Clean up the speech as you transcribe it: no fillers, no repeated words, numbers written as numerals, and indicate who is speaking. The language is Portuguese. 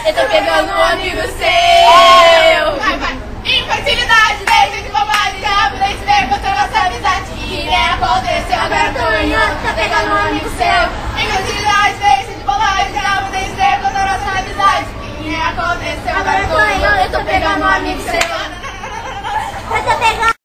Speaker 1: Eu tô pegando um amigo seu.
Speaker 2: Infantilidade, deixa de bobagem, já me deixe ver contra nossa amizade. Que nem aconteceu, agora tô ganhando, tô pegando um amigo seu. Infantilidade, deixa de bobagem, já me deixe ver contra nossa amizade. Que nem aconteceu, agora tô ganhando, eu tô pegando um amigo seu.
Speaker 1: Eu tô pegando.